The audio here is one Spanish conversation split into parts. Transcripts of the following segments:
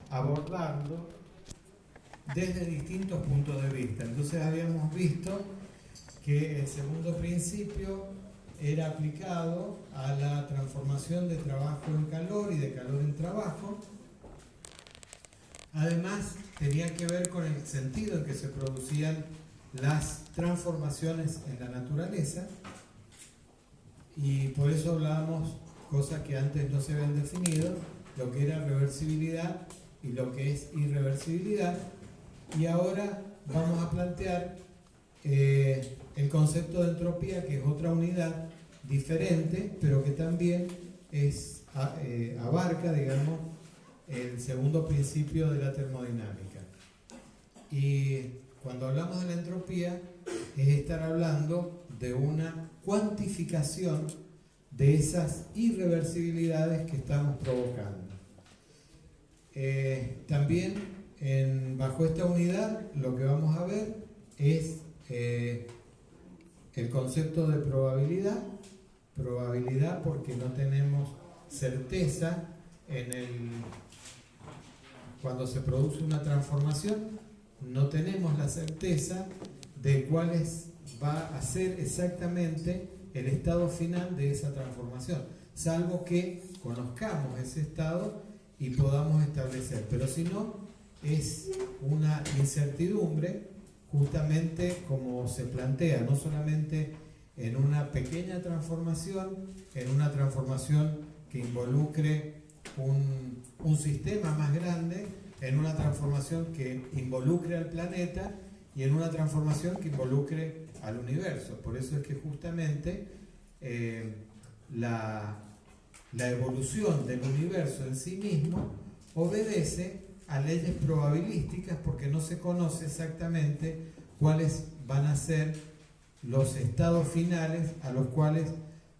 abordarlo desde distintos puntos de vista. Entonces habíamos visto que el segundo principio era aplicado a la transformación de trabajo en calor y de calor en trabajo. Además, tenía que ver con el sentido en que se producían las transformaciones en la naturaleza, y por eso hablábamos cosas que antes no se habían definido, lo que era reversibilidad y lo que es irreversibilidad. Y ahora vamos a plantear el concepto de entropía, que es otra unidad diferente, pero que también abarca, digamos, el segundo principio de la termodinámica. Y cuando hablamos de la entropía, es estar hablando de una cuantificación de esas irreversibilidades que estamos provocando. También bajo esta unidad lo que vamos a ver es el concepto de probabilidad porque no tenemos certeza cuando se produce una transformación, no tenemos la certeza de cuál va a ser exactamente el estado final de esa transformación, salvo que conozcamos ese estado y podamos establecer. Pero si no, es una incertidumbre, justamente como se plantea, no solamente en una pequeña transformación, en una transformación que involucre un sistema más grande, en una transformación que involucre al planeta y en una transformación que involucre al universo. Por eso es que justamente la evolución del universo en sí mismo obedece a leyes probabilísticas, porque no se conoce exactamente cuáles van a ser los estados finales a los cuales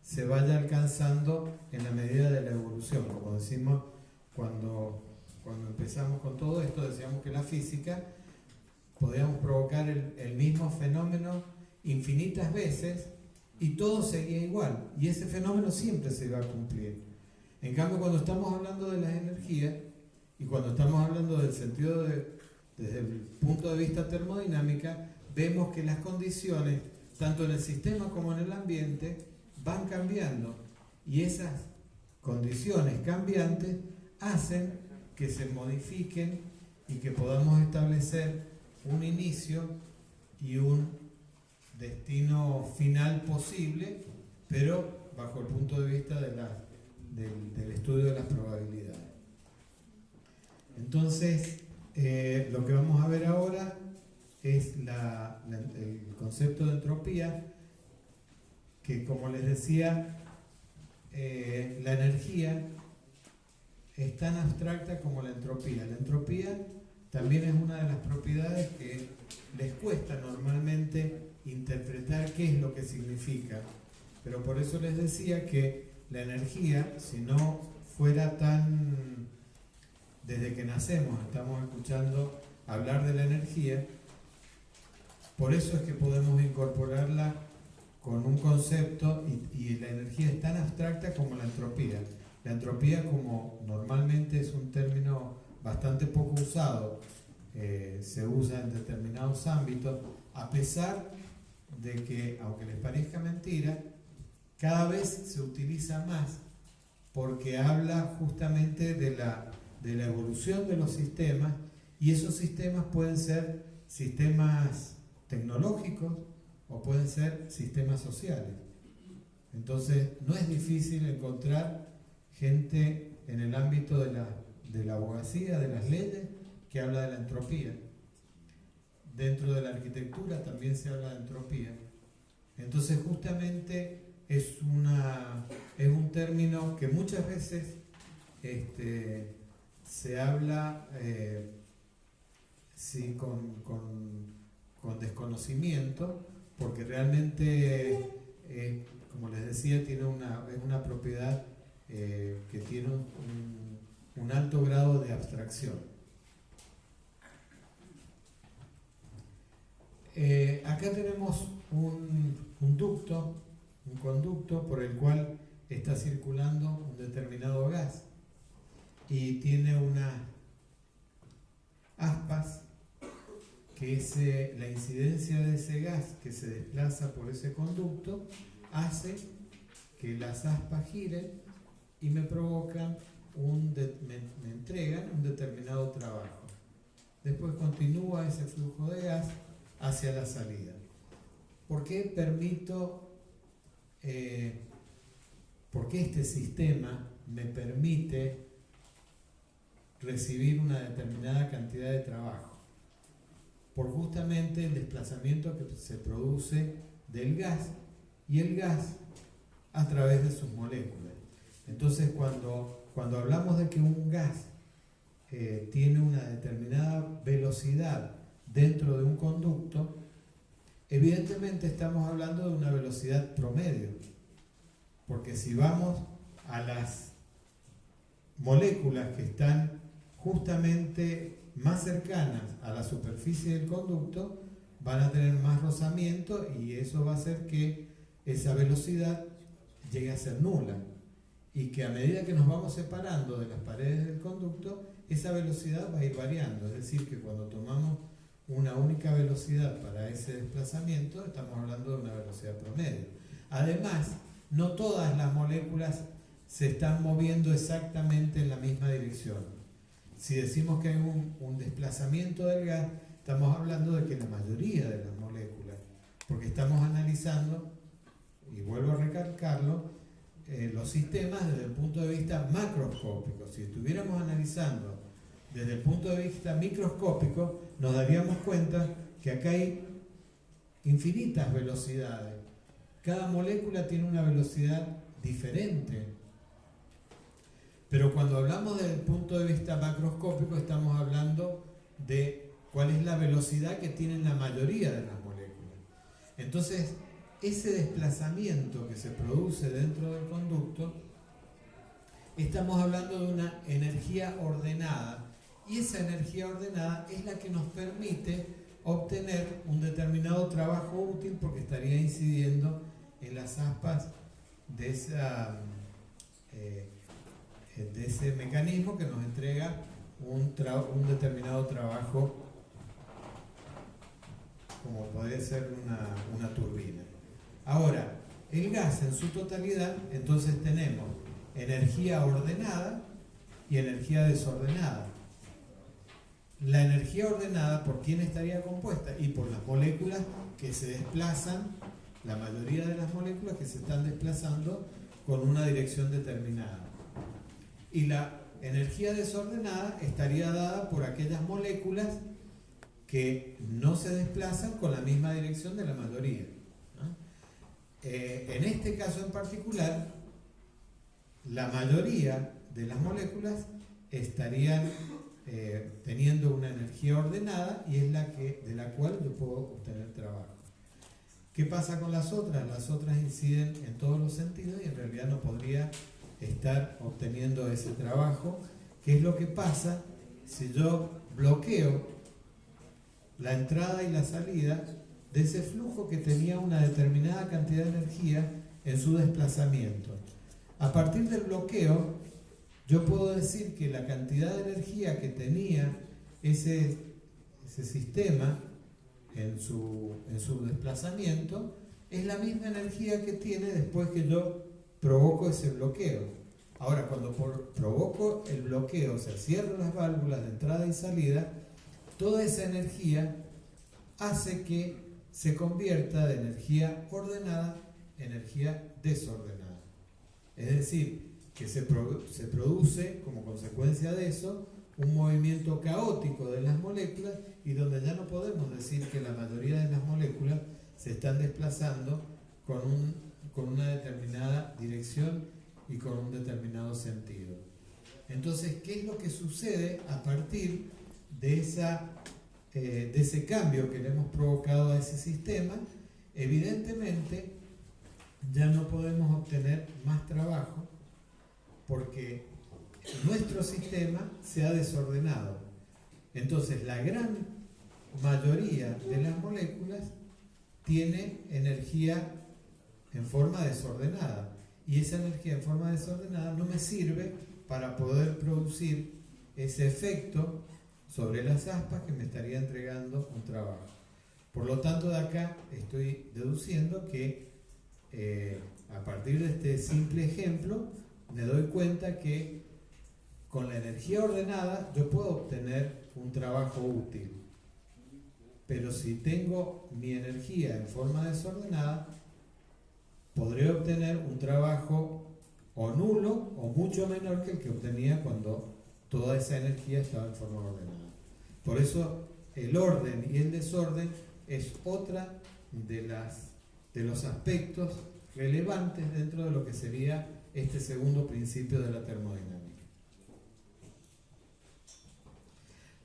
se vaya alcanzando en la medida de la evolución. Como decimos cuando empezamos con todo esto, decíamos que la física podíamos provocar el mismo fenómeno infinitas veces y todo seguía igual, y ese fenómeno siempre se va a cumplir. En cambio, cuando estamos hablando de las energías y cuando estamos hablando del sentido desde el punto de vista termodinámica, vemos que las condiciones, tanto en el sistema como en el ambiente, van cambiando, y esas condiciones cambiantes hacen que se modifiquen y que podamos establecer un inicio y un destino final posible, pero bajo el punto de vista del estudio de las probabilidades. Entonces, lo que vamos a ver ahora es el concepto de entropía, que, como les decía, la energía es tan abstracta como la entropía. La entropía también es una de las propiedades que les cuesta normalmente interpretar qué es lo que significa. Pero por eso les decía que la energía, si no fuera tan... Desde que nacemos estamos escuchando hablar de la energía, por eso es que podemos incorporarla con un concepto, y la energía es tan abstracta como la entropía. La entropía, como normalmente es un término bastante poco usado, se usa en determinados ámbitos, a pesar de que, aunque les parezca mentira, cada vez se utiliza más, porque habla justamente de la evolución de los sistemas, y esos sistemas pueden ser sistemas tecnológicos o pueden ser sistemas sociales. Entonces, no es difícil encontrar gente en el ámbito de la abogacía, de las leyes, que habla de la entropía. Dentro de la arquitectura también se habla de entropía. Entonces, justamente es un término que muchas veces se habla sí, con desconocimiento, porque realmente, como les decía, es una propiedad que tiene un alto grado de abstracción. Acá tenemos un conducto por el cual está circulando un determinado gas, y tiene que la incidencia de ese gas que se desplaza por ese conducto hace que las aspas giren y me provocan me entregan un determinado trabajo. Después continúa ese flujo de gas hacia la salida. ¿Por qué por qué este sistema me permite recibir una determinada cantidad de trabajo? Por justamente el desplazamiento que se produce del gas y el gas a través de sus moléculas. Entonces, cuando hablamos de que un gas tiene una determinada velocidad dentro de un conducto, evidentemente estamos hablando de una velocidad promedio, porque si vamos a las moléculas que están justamente más cercanas a la superficie del conducto, van a tener más rozamiento y eso va a hacer que esa velocidad llegue a ser nula, y que a medida que nos vamos separando de las paredes del conducto, esa velocidad va a ir variando. Es decir, que cuando tomamos una única velocidad para ese desplazamiento, estamos hablando de una velocidad promedio. Además, no todas las moléculas se están moviendo exactamente en la misma dirección. Si decimos que hay un desplazamiento del gas, estamos hablando de que la mayoría de las moléculas, porque estamos analizando, y vuelvo a recalcarlo, los sistemas desde el punto de vista macroscópico. Si estuviéramos analizando desde el punto de vista microscópico, nos daríamos cuenta que acá hay infinitas velocidades. Cada molécula tiene una velocidad diferente. Pero cuando hablamos desde el punto de vista macroscópico, estamos hablando de cuál es la velocidad que tienen la mayoría de las moléculas. Entonces, ese desplazamiento que se produce dentro del conducto, estamos hablando de una energía ordenada, y esa energía ordenada es la que nos permite obtener un determinado trabajo útil, porque estaría incidiendo en las aspas de ese mecanismo que nos entrega un determinado trabajo, como podría ser una turbina. Ahora, el gas en su totalidad, entonces tenemos energía ordenada y energía desordenada. La energía ordenada, ¿por quién estaría compuesta? Y por las moléculas que se desplazan, la mayoría de las moléculas que se están desplazando con una dirección determinada. Y la energía desordenada estaría dada por aquellas moléculas que no se desplazan con la misma dirección de la mayoría. En este caso en particular, la mayoría de las moléculas estarían teniendo una energía ordenada, y es de la cual yo puedo obtener trabajo. ¿Qué pasa con las otras? Las otras inciden en todos los sentidos y en realidad no podría estar obteniendo ese trabajo. ¿Qué es lo que pasa si yo bloqueo la entrada y la salida de ese flujo que tenía una determinada cantidad de energía en su desplazamiento? A partir del bloqueo, yo puedo decir que la cantidad de energía que tenía ese sistema en su desplazamiento es la misma energía que tiene después que yo provoco ese bloqueo. Ahora, cuando provoco el bloqueo, o sea, cierro las válvulas de entrada y salida, toda esa energía hace que se convierta de energía ordenada en energía desordenada. Es decir, que se produce como consecuencia de eso un movimiento caótico de las moléculas, y donde ya no podemos decir que la mayoría de las moléculas se están desplazando con una determinada dirección y con un determinado sentido. Entonces, ¿qué es lo que sucede a partir de ese cambio que le hemos provocado a ese sistema? Evidentemente, ya no podemos obtener más trabajo, porque nuestro sistema se ha desordenado. Entonces, la gran mayoría de las moléculas tiene energía en forma desordenada, y esa energía en forma desordenada no me sirve para poder producir ese efecto sobre las aspas que me estaría entregando un trabajo. Por lo tanto, de acá estoy deduciendo que a partir de este simple ejemplo me doy cuenta que con la energía ordenada yo puedo obtener un trabajo útil, pero si tengo mi energía en forma desordenada, podré obtener un trabajo o nulo o mucho menor que el que obtenía cuando toda esa energía estaba en forma ordenada. Por eso el orden y el desorden es otra de los aspectos relevantes dentro de lo que sería este segundo principio de la termodinámica.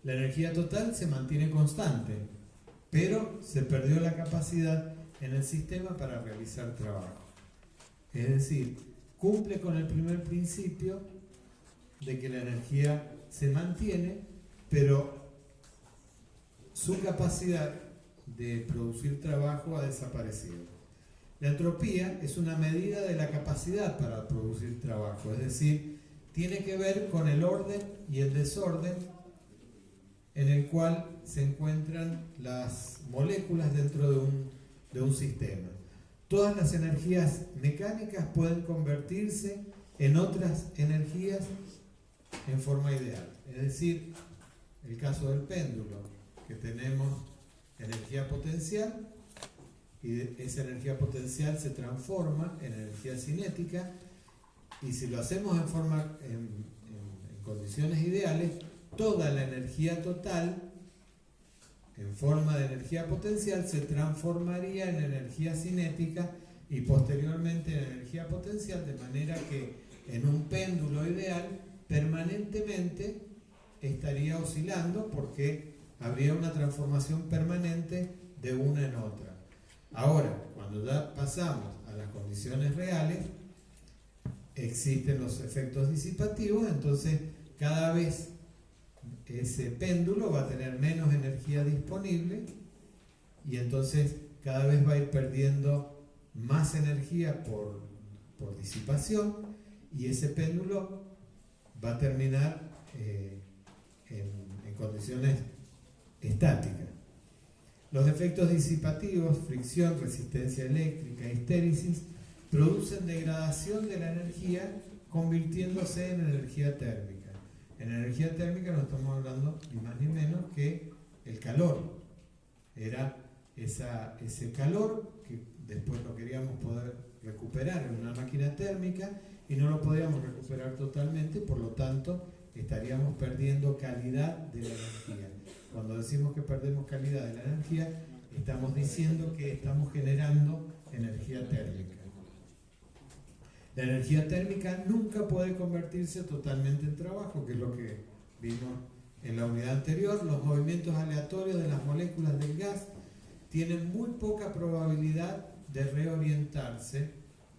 La energía total se mantiene constante, pero se perdió la capacidad en el sistema para realizar trabajo. Es decir, cumple con el primer principio de que la energía se mantiene, pero su capacidad de producir trabajo ha desaparecido. La entropía es una medida de la capacidad para producir trabajo, es decir, tiene que ver con el orden y el desorden en el cual se encuentran las moléculas dentro de un sistema. Todas las energías mecánicas pueden convertirse en otras energías en forma ideal. Es decir, el caso del péndulo, que tenemos energía potencial y esa energía potencial se transforma en energía cinética, y si lo hacemos en condiciones ideales, toda la energía total en forma de energía potencial se transformaría en energía cinética y posteriormente en energía potencial, de manera que en un péndulo ideal permanentemente estaría oscilando porque habría una transformación permanente de una en otra. Ahora, cuando ya pasamos a las condiciones reales, existen los efectos disipativos, entonces cada vez ese péndulo va a tener menos energía disponible y entonces cada vez va a ir perdiendo más energía por disipación, y ese péndulo va a terminar en condiciones estáticas. Los efectos disipativos, fricción, resistencia eléctrica, histéresis, producen degradación de la energía convirtiéndose en energía térmica. En energía térmica no estamos hablando ni más ni menos que el calor. Era ese calor que después lo queríamos poder recuperar en una máquina térmica y no lo podíamos recuperar totalmente, por lo tanto estaríamos perdiendo calidad de la energía. Cuando decimos que perdemos calidad de la energía, estamos diciendo que estamos generando energía térmica. La energía térmica nunca puede convertirse totalmente en trabajo, que es lo que vimos en la unidad anterior. Los movimientos aleatorios de las moléculas del gas tienen muy poca probabilidad de reorientarse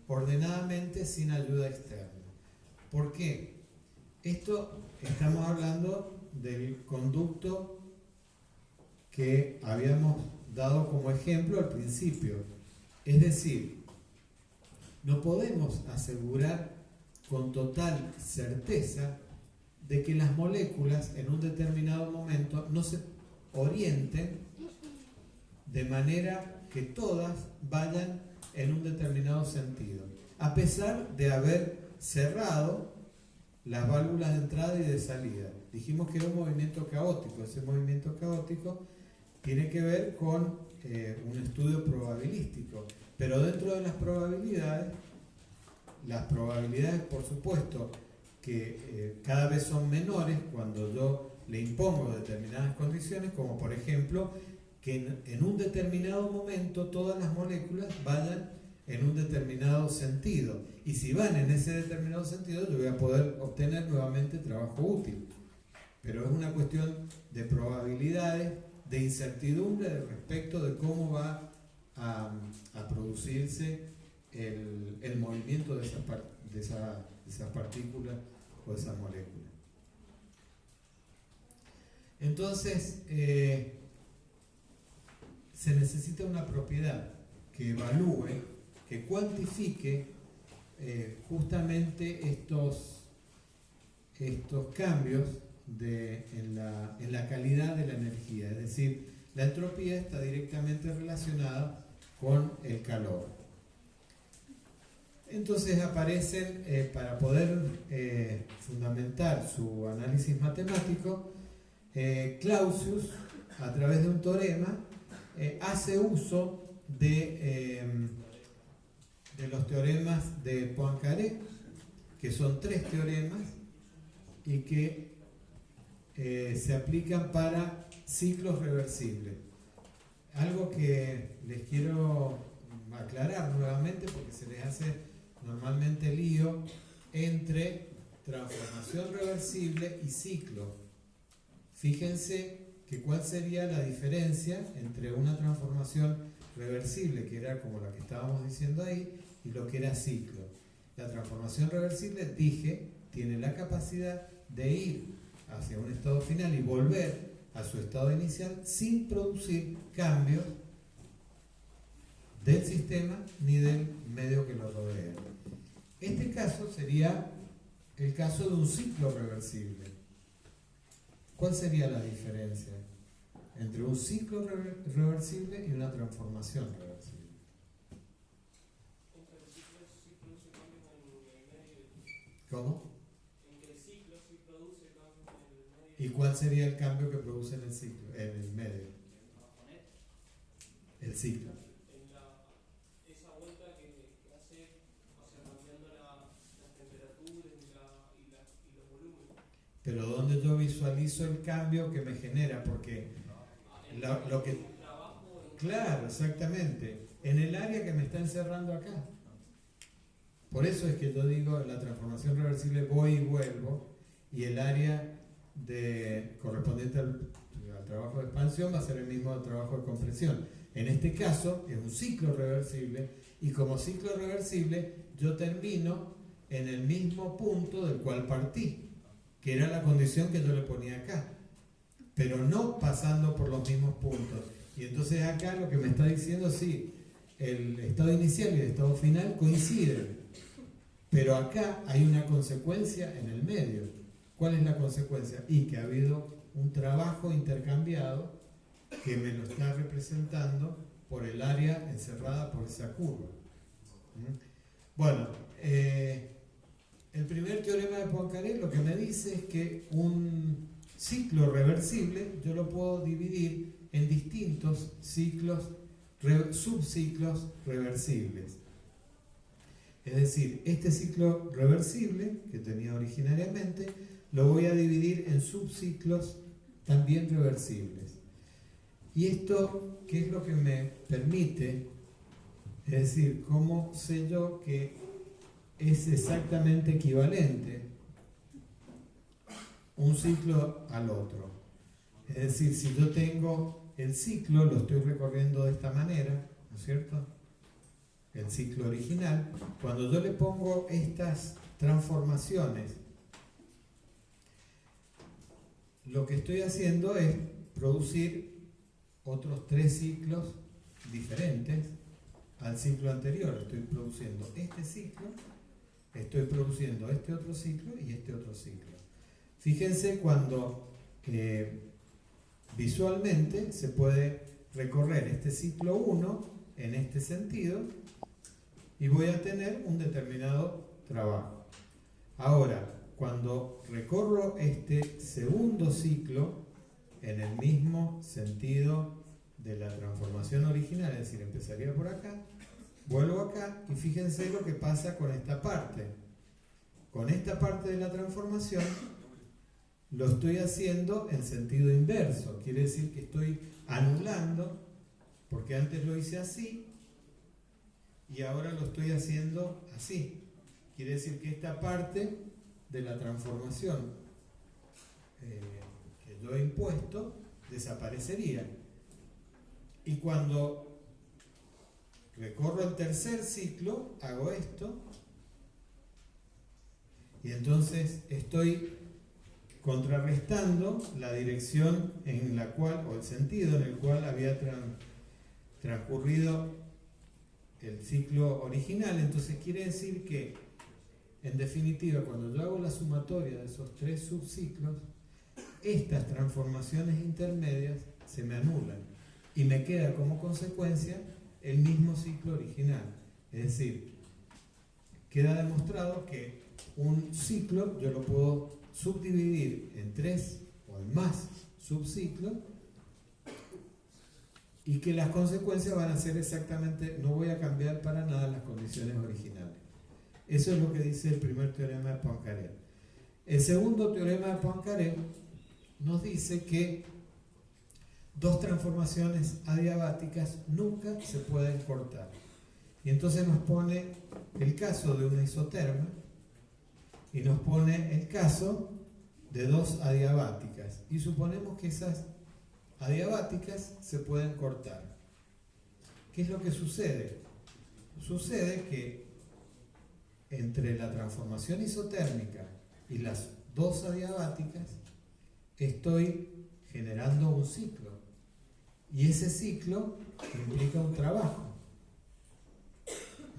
ordenadamente sin ayuda externa. ¿Por qué? Esto estamos hablando del conducto que habíamos dado como ejemplo al principio. Es decir, no podemos asegurar con total certeza de que las moléculas en un determinado momento no se orienten de manera que todas vayan en un determinado sentido, a pesar de haber cerrado las válvulas de entrada y de salida. Dijimos que era un movimiento caótico. Ese movimiento caótico tiene que ver con un estudio probabilístico, pero dentro de las probabilidades por supuesto que cada vez son menores cuando yo le impongo determinadas condiciones, como por ejemplo que en un determinado momento todas las moléculas vayan en un determinado sentido, y si van en ese determinado sentido yo voy a poder obtener nuevamente trabajo útil, pero es una cuestión de probabilidades, de incertidumbre respecto de cómo va a producirse el movimiento de esas partículas o de esas moléculas. Entonces, se necesita una propiedad que evalúe, que cuantifique justamente estos cambios en la calidad de la energía, es decir, la entropía está directamente relacionada con el calor. Entonces aparecen, para poder fundamentar su análisis matemático, Clausius, a través de un teorema, hace uso de los teoremas de Poincaré, que son 3 teoremas y que se aplican para ciclos reversibles. Algo que les quiero aclarar nuevamente, porque se les hace normalmente lío entre transformación reversible y ciclo. Fíjense que cuál sería la diferencia entre una transformación reversible, que era como la que estábamos diciendo ahí, y lo que era ciclo. La transformación reversible, dije, tiene la capacidad de ir hacia un estado final y volver a su estado inicial sin producir cambios del sistema ni del medio que lo rodea. Este caso sería el caso de un ciclo reversible. ¿Cuál sería la diferencia entre un ciclo reversible y una transformación reversible? Entre el ciclo sí produce cambios en el medio. ¿Cómo? Entre el ciclo sí produce cambios en el medio. ¿Y cuál sería el cambio que produce en el ciclo, en el medio? El ciclo. Esa vuelta que hace, o sea, cambiando las temperaturas y los volúmenes. Pero ¿dónde yo visualizo el cambio que me genera? Porque lo que... Claro, exactamente. En el área que me está encerrando acá. Por eso es que yo digo, en la transformación reversible voy y vuelvo, y el área correspondiente al trabajo de expansión va a ser el mismo trabajo de compresión. En este caso es un ciclo reversible, y como ciclo reversible yo termino en el mismo punto del cual partí, que era la condición que yo le ponía acá, pero no pasando por los mismos puntos. Y entonces acá lo que me está diciendo, sí, el estado inicial y el estado final coinciden, pero acá hay una consecuencia en el medio. ¿Cuál es la consecuencia? Y que ha habido un trabajo intercambiado que me lo está representando por el área encerrada por esa curva. Bueno, el primer teorema de Poincaré lo que me dice es que un ciclo reversible yo lo puedo dividir en distintos ciclos, subciclos reversibles. Es decir, este ciclo reversible que tenía originariamente lo voy a dividir en subciclos también reversibles. Y esto, ¿qué es lo que me permite? Es decir, ¿cómo sé yo que es exactamente equivalente un ciclo al otro? Es decir, si yo tengo el ciclo, lo estoy recorriendo de esta manera, ¿no es cierto? El ciclo original. Cuando yo le pongo estas transformaciones, lo que estoy haciendo es producir otros 3 ciclos diferentes al ciclo anterior. Estoy produciendo este ciclo, estoy produciendo este otro ciclo y este otro ciclo. Fíjense cuando visualmente se puede recorrer este ciclo 1 en este sentido y voy a tener un determinado trabajo. Ahora, cuando recorro este segundo ciclo en el mismo sentido de la transformación original, es decir, empezaría por acá, vuelvo acá y fíjense lo que pasa con esta parte. Con esta parte de la transformación lo estoy haciendo en sentido inverso, quiere decir que estoy anulando, porque antes lo hice así y ahora lo estoy haciendo así. Quiere decir que esta parte de la transformación que yo he impuesto desaparecería. Y cuando recorro el tercer ciclo, hago esto, y entonces estoy contrarrestando la dirección en la cual, o el sentido en el cual había transcurrido el ciclo original. Entonces quiere decir que, en definitiva, cuando yo hago la sumatoria de esos 3 subciclos, estas transformaciones intermedias se me anulan y me queda como consecuencia el mismo ciclo original. Es decir, queda demostrado que un ciclo yo lo puedo subdividir en 3 o en más subciclos y que las consecuencias van a ser exactamente, no voy a cambiar para nada las condiciones originales. Eso es lo que dice el primer teorema de Poincaré. El segundo teorema de Poincaré nos dice que dos transformaciones adiabáticas nunca se pueden cortar. Y entonces nos pone el caso de una isoterma y nos pone el caso de dos adiabáticas. Y suponemos que esas adiabáticas se pueden cortar. ¿Qué es lo que sucede? Sucede que entre la transformación isotérmica y las dos adiabáticas estoy generando un ciclo. Y ese ciclo implica un trabajo.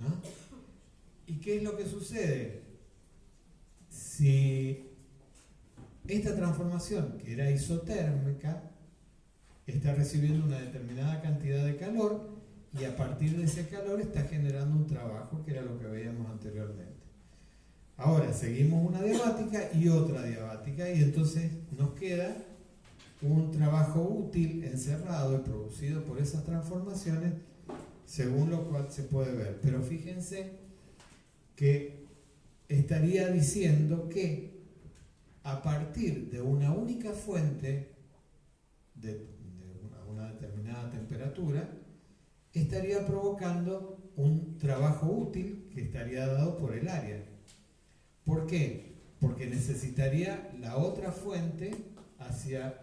¿No? ¿Y qué es lo que sucede? Si esta transformación, que era isotérmica, está recibiendo una determinada cantidad de calor y a partir de ese calor está generando un trabajo, que era lo que veíamos anteriormente. Ahora seguimos una adiabática y otra adiabática y entonces nos queda un trabajo útil encerrado y producido por esas transformaciones, según lo cual se puede ver. Pero fíjense que estaría diciendo que a partir de una única fuente de una determinada temperatura, estaría provocando un trabajo útil que estaría dado por el área. ¿Por qué? Porque necesitaría la otra fuente hacia